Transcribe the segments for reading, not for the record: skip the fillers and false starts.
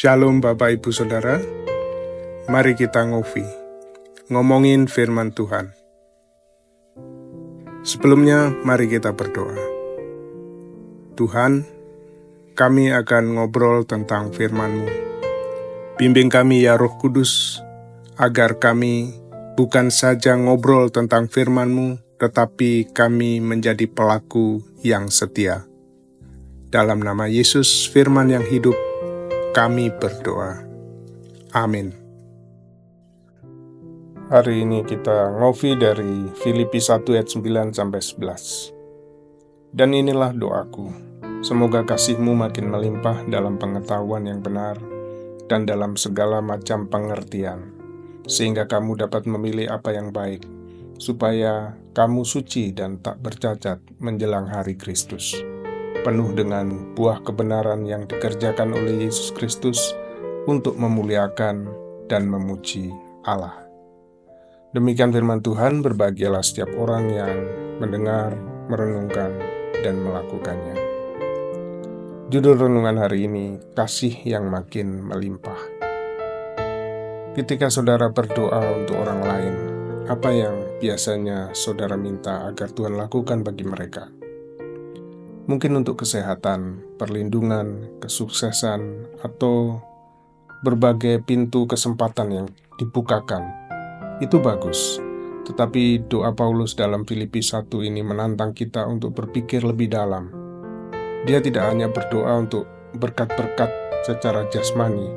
Shalom Bapak Ibu Saudara, mari kita ngomongin firman Tuhan. Sebelumnya mari kita berdoa. Tuhan, kami akan ngobrol tentang firman-Mu. Bimbing kami ya Roh Kudus, agar kami bukan saja ngobrol tentang firman-Mu, tetapi kami menjadi pelaku yang setia. Dalam nama Yesus, firman yang hidup, kami berdoa. Amin. Hari ini kita ngopi dari Filipi 1 ayat 9-11. Dan inilah doaku, semoga kasih-Mu makin melimpah dalam pengetahuan yang benar dan dalam segala macam pengertian, sehingga kamu dapat memilih apa yang baik, supaya kamu suci dan tak bercacat menjelang hari Kristus, penuh dengan buah kebenaran yang dikerjakan oleh Yesus Kristus untuk memuliakan dan memuji Allah. Demikian firman Tuhan, berbahagialah setiap orang yang mendengar, merenungkan, dan melakukannya. Judul renungan hari ini, kasih yang makin melimpah. Ketika saudara berdoa untuk orang lain, apa yang biasanya saudara minta agar Tuhan lakukan bagi mereka? Mungkin untuk kesehatan, perlindungan, kesuksesan, atau berbagai pintu kesempatan yang dibukakan. Itu bagus. Tetapi doa Paulus dalam Filipi 1 ini menantang kita untuk berpikir lebih dalam. Dia tidak hanya berdoa untuk berkat-berkat secara jasmani,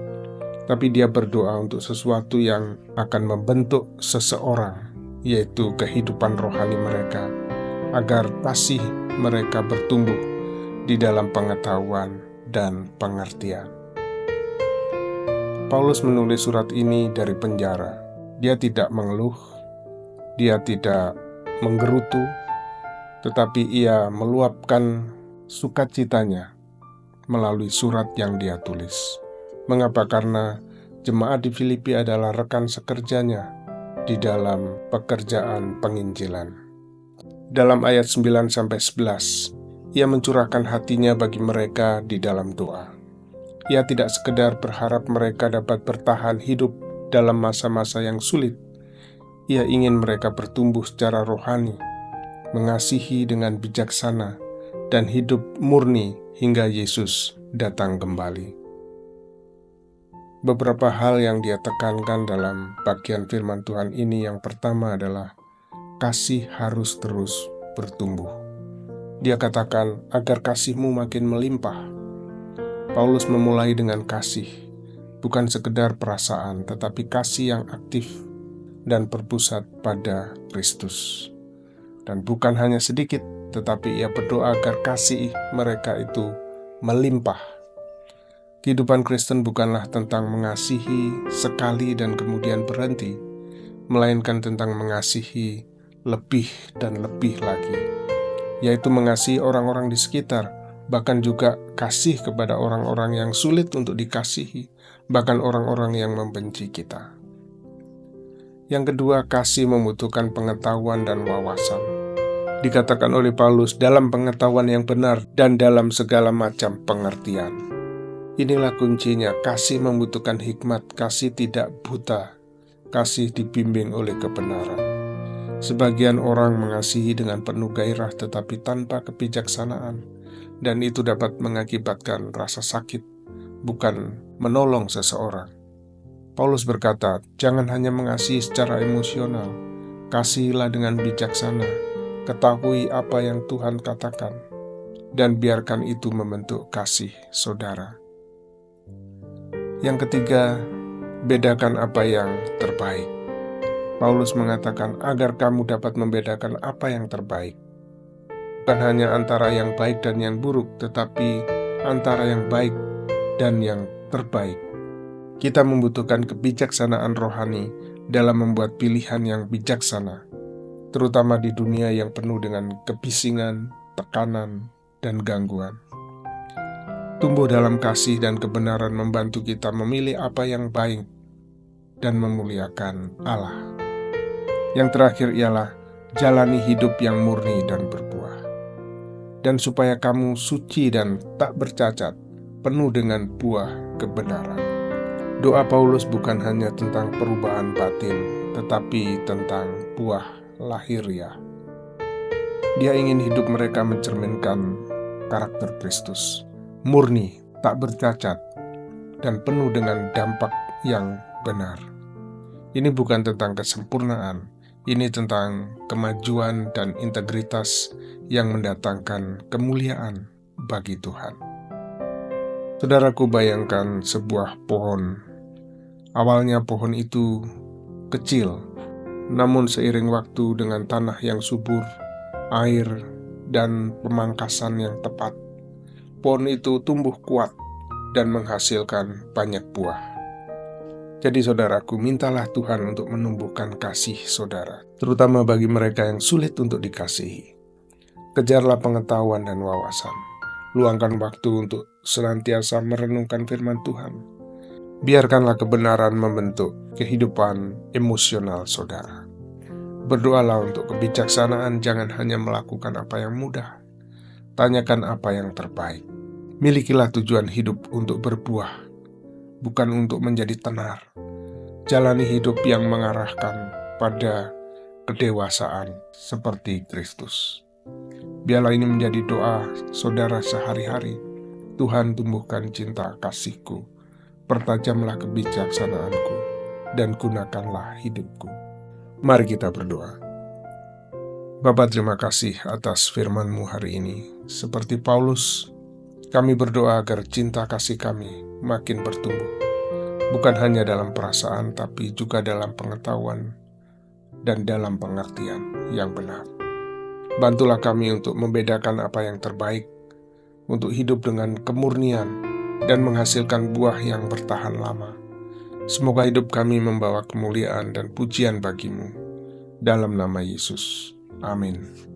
tapi dia berdoa untuk sesuatu yang akan membentuk seseorang, yaitu kehidupan rohani mereka, agar kasih mereka bertumbuh di dalam pengetahuan dan pengertian. Paulus menulis surat ini dari penjara. Dia tidak mengeluh, dia tidak menggerutu, tetapi ia meluapkan sukacitanya melalui surat yang dia tulis. Mengapa? Karena jemaat di Filipi adalah rekan sekerjanya di dalam pekerjaan penginjilan. Dalam ayat 9-11, ia mencurahkan hatinya bagi mereka di dalam doa. Ia tidak sekedar berharap mereka dapat bertahan hidup dalam masa-masa yang sulit. Ia ingin mereka bertumbuh secara rohani, mengasihi dengan bijaksana, dan hidup murni hingga Yesus datang kembali. Beberapa hal yang dia tekankan dalam bagian firman Tuhan ini, yang pertama adalah kasih harus terus bertumbuh. Dia katakan, agar kasih-Mu makin melimpah. Paulus memulai dengan kasih, bukan sekedar perasaan, tetapi kasih yang aktif dan berpusat pada Kristus. Dan bukan hanya sedikit, tetapi ia berdoa agar kasih mereka itu melimpah. Kehidupan Kristen bukanlah tentang mengasihi sekali dan kemudian berhenti, melainkan tentang mengasihi lebih dan lebih lagi, yaitu mengasihi orang-orang di sekitar, bahkan juga kasih kepada orang-orang yang sulit untuk dikasihi, bahkan orang-orang yang membenci kita. Yang kedua, kasih membutuhkan pengetahuan dan wawasan. Dikatakan oleh Paulus, dalam pengetahuan yang benar dan dalam segala macam pengertian. Inilah kuncinya, kasih membutuhkan hikmat, kasih tidak buta, kasih dibimbing oleh kebenaran. Sebagian orang mengasihi dengan penuh gairah tetapi tanpa kebijaksanaan, dan itu dapat mengakibatkan rasa sakit, bukan menolong seseorang. Paulus berkata, jangan hanya mengasihi secara emosional, kasihilah dengan bijaksana, ketahui apa yang Tuhan katakan, dan biarkan itu membentuk kasih saudara. Yang ketiga, bedakan apa yang terbaik. Paulus mengatakan agar kamu dapat membedakan apa yang terbaik. Bukan hanya antara yang baik dan yang buruk, tetapi antara yang baik dan yang terbaik. Kita membutuhkan kebijaksanaan rohani dalam membuat pilihan yang bijaksana, terutama di dunia yang penuh dengan kebisingan, tekanan, dan gangguan. Tumbuh dalam kasih dan kebenaran membantu kita memilih apa yang baik dan memuliakan Allah. Yang terakhir ialah jalani hidup yang murni dan berbuah. Dan supaya kamu suci dan tak bercacat, penuh dengan buah kebenaran. Doa Paulus bukan hanya tentang perubahan batin, tetapi tentang buah lahiriah. Dia ingin hidup mereka mencerminkan karakter Kristus, murni, tak bercacat, dan penuh dengan dampak yang benar. Ini bukan tentang kesempurnaan, ini tentang kemajuan dan integritas yang mendatangkan kemuliaan bagi Tuhan. Saudaraku, bayangkan sebuah pohon. Awalnya pohon itu kecil, namun seiring waktu dengan tanah yang subur, air, dan pemangkasan yang tepat, pohon itu tumbuh kuat dan menghasilkan banyak buah. Jadi saudaraku, mintalah Tuhan untuk menumbuhkan kasih saudara, terutama bagi mereka yang sulit untuk dikasihi. Kejarlah pengetahuan dan wawasan. Luangkan waktu untuk senantiasa merenungkan firman Tuhan. Biarkanlah kebenaran membentuk kehidupan emosional saudara. Berdoalah untuk kebijaksanaan, jangan hanya melakukan apa yang mudah. Tanyakan apa yang terbaik. Milikilah tujuan hidup untuk berbuah, bukan untuk menjadi tenar. Jalani hidup yang mengarahkan pada kedewasaan seperti Kristus. Biarlah ini menjadi doa saudara sehari-hari. Tuhan, tumbuhkan cinta kasih-Ku, pertajamlah kebijaksanaanku, dan gunakanlah hidupku. Mari kita berdoa. Bapa, terima kasih atas firman-Mu hari ini. Seperti Paulus, kami berdoa agar cinta kasih kami makin bertumbuh, bukan hanya dalam perasaan, tapi juga dalam pengetahuan dan dalam pengertian yang benar. Bantulah kami untuk membedakan apa yang terbaik, untuk hidup dengan kemurnian, dan menghasilkan buah yang bertahan lama. Semoga hidup kami membawa kemuliaan dan pujian bagi-Mu. Dalam nama Yesus. Amin.